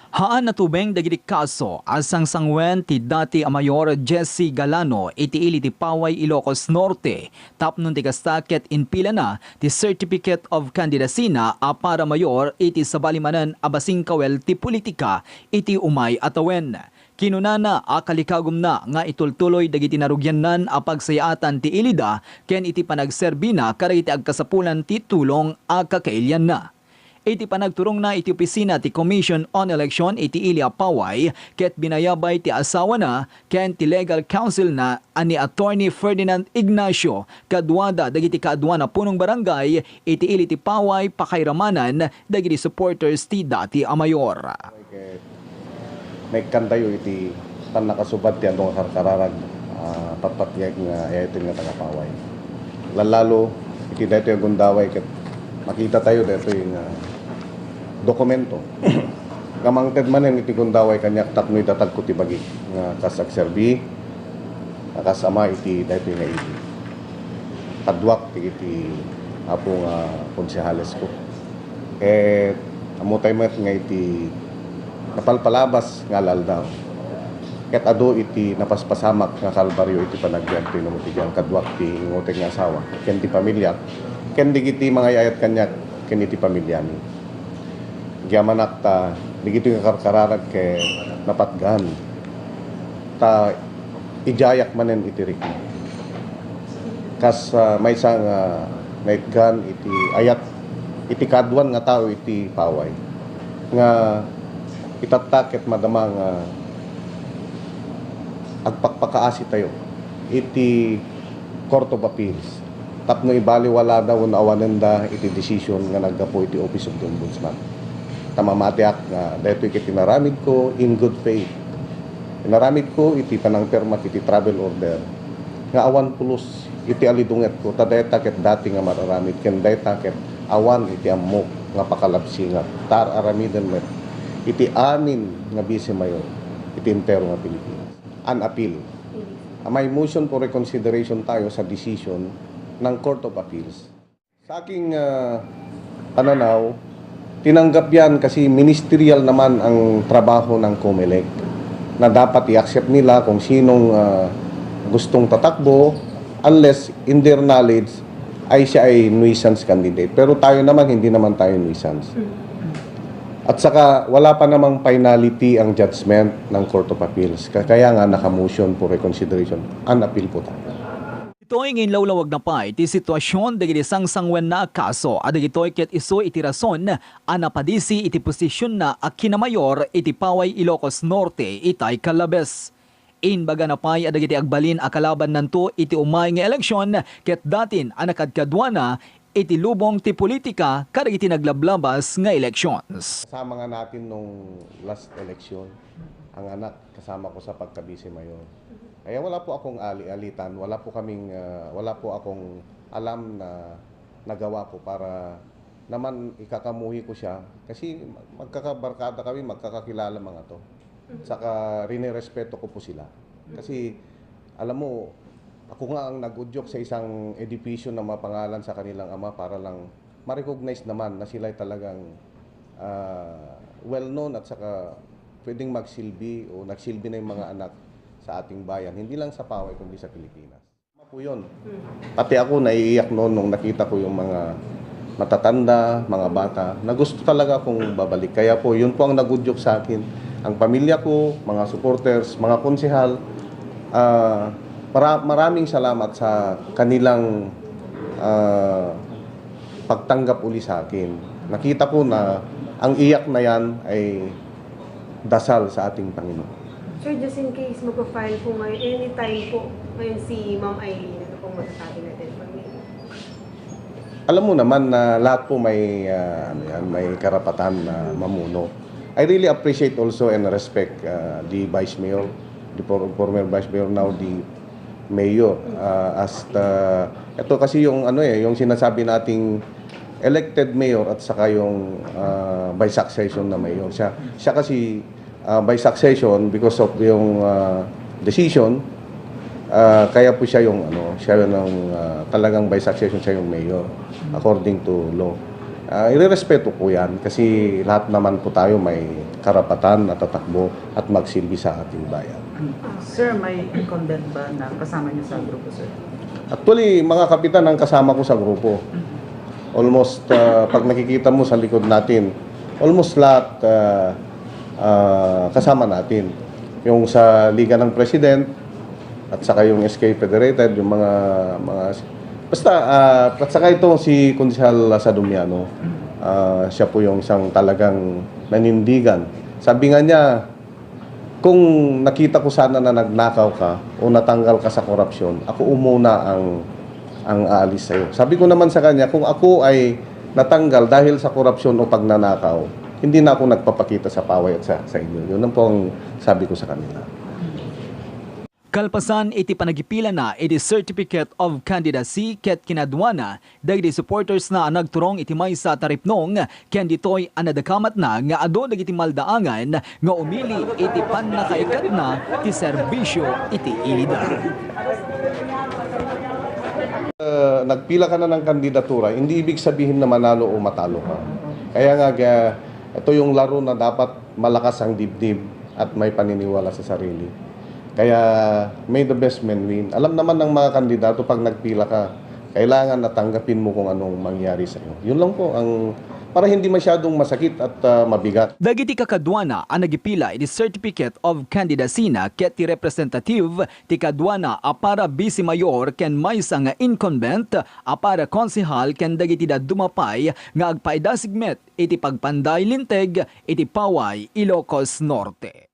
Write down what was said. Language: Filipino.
Haan natubeng dagiti kaso asang sangwen ti dati a Mayor Jesse Galano iti ili ti Paway Ilocos Norte tapnon ti kastaket in pila na ti Certificate of Candidacy na a para mayor iti sabalimanan a basing kawel ti politika iti umay atawen. Kinunana a kalikagom na nga itultuloy dagiti narugyanan a pagsayatan ti ilida ken iti panagserbina kadagiti agkasapulan ti tulong a kakailyan na. Iti panagturong na iti opisina ti Commission on Election iti Ilia Paway ket binayabay ti asawa na ken ti legal counsel na ani Attorney Ferdinand Ignacio kadwada dagiti kaadwa na punong barangay iti Ili ti Paway pakairamanan dagiti supporters ti dati a mayor. May kandayo iti pan nakasubad ti andong karkararag patpatyag nga ayatin nga taga-Paway. Lalalo iti dito yung gundaway ket makita tayo dito yung dokumento. Kamangted manen iti gundaway kanyak tapnoy datag ko ti bagi nga kasagserbi nakasama iti dito nga iti kadwak iti apo nga konsehales ko. Amutay met nga iti napalpalabas nga laldaw. Ket ado iti napaspasamak nga kalbaryo iti panagbiag ti numutigan kadwak ti ngoteng nga asawa ken ti pamilya ken digiti mga yayat kanyak ken iti pamilya ni. Gyamanak ta digiti nga karkararag ke napatgan ta ijayak manen iti riki. Kas may sang naitgan iti ayat iti kadwan nga tao iti Paway nga itatak ket madama nga agpakpakaasi tayo iti Court of Appeals tapno ibaliwala daw na awanenda iti decision nga naggapo iti Office of the Ombudsman. Tamamatiak nga dito iti tinaramid ko in good faith. Tinaramid ko iti panangpermat iti travel order nga awan pulos iti alidunget ko tadayta ket dati nga mararamid ken dayta ket awan iti ammok nga pakalabsi nga tar aramiden met iti amin nga vice mayor iti entero nga Pilipinas. An appeal. May motion for reconsideration tayo sa decision ng Court of Appeals. Sa aking pananaw, tinanggap yan kasi ministerial naman ang trabaho ng COMELEC na dapat i-accept nila kung sinong gustong tatakbo unless in their knowledge ay siya ay nuisance candidate. Pero tayo naman, hindi naman tayo nuisance. At saka wala pa namang finality ang judgment ng Court of Appeals. Kaya nga naka-motion for reconsideration. An-appeal po tayo. Ito'y nginlawlawag na pa iti sitwasyon dagiti sangsangwen na kaso at dagitoy ket iso iti rason anapadisi iti posisyon na a kinamayor iti Paway Ilocos Norte itay Calabes. Inbaga na pay adagiti agbalin a kalaban nanto iti umay nga eleksyon ket datin anakadkadwa na iti lubong ti politika kadagiti naglablabas nga elections. Kasama nga natin nung last election, ang anak kasama ko sa pagka-vice mayor. Kaya wala po akong ali-alitan, wala po akong alam na nagawa ko para naman ikakamuhi ko siya. Kasi magkakabarkada kami, magkakakilala mga to. Saka rinirespeto ko po sila. Kasi alam mo, ako nga ang nag-udyok sa isang edificio na mapangalan sa kanilang ama para lang ma-recognize naman na sila talagang well-known at saka pwedeng magsilbi o nagsilbi na yung mga anak sa ating bayan. Hindi lang sa Paway, kundi sa Pilipinas. Tama po yun. Pati ako naiiyak noon nung nakita ko yung mga matatanda, mga bata, na gusto talaga akong babalik. Kaya po, yun po ang nag-udyok sa akin. Ang pamilya ko, mga supporters, mga konsehal, maraming salamat sa kanilang pagtanggap uli sa akin. Nakita ko na ang iyak na yan ay dasal sa ating Panginoon. Sir, just in case magpa-file po ngayon, anytime po ngayon si Ma'am Eileen, ano pong masasabi natin? Alam mo naman na lahat po may may karapatan na mamuno. I really appreciate also and respect the Vice Mayor, the former Vice Mayor, now the Mayor. Ito kasi yung yung sinasabi nating elected mayor at saka yung by succession na mayor. Siya kasi by succession because of yung decision kaya po siya yung talagang by succession siya yung mayor according to law. irerespeto ko yan kasi lahat naman po tayo may karapatan na tatakbo at magsilbi sa ating bayan. Sir, may incumbent ba na kasama niyo sa grupo, sir? Actually, mga kapitan ang kasama ko sa grupo. Almost, pag nakikita mo sa likod natin, almost lahat kasama natin. Yung sa Liga ng President at saka yung SK Federated, yung mga basta, at saka itong si Konsehal Sadumiano, siya po yung isang talagang nanindigan. Sabi nga niya, kung nakita ko sana na nagnakaw ka o natanggal ka sa korupsyon, ako umuna ang aalis sa'yo. Sabi ko naman sa kanya, kung ako ay natanggal dahil sa korupsyon o pagnanakaw, hindi na ako nagpapakita sa paway at sa inyo. Yun ang po ang sabi ko sa kanila. Kalpasan iti panagipila na iti Certificate of Candidacy ket kinadwana dagiti supporters na nagturong iti maysa taripnong ken ditoy anadakamat na nga ado dagiti maldaangan nga umili iti pannakaikat na ti serbisyo iti ilida. Nagpila ka na ng kandidatura, hindi ibig sabihin na manalo o matalo ka. Kaya nga, ito yung laro na dapat malakas ang dibdib at may paniniwala sa sarili. Kaya may the best man win. Alam naman ng mga kandidato pag nagpila ka, kailangan natanggapin mo kung anong mangyari sa iyo. Yun lang po ang para hindi masyadong masakit at mabigat. Dagiti kakadwana ang nagipila iti Certificate of Candidacy na ket ti representative ti kadwana apara vice mayor ken maysa nga incumbent apara konsehal ken dagiti dumapay nga agpaida sigmet iti pagpanday linteg iti Paway, Ilocos Norte.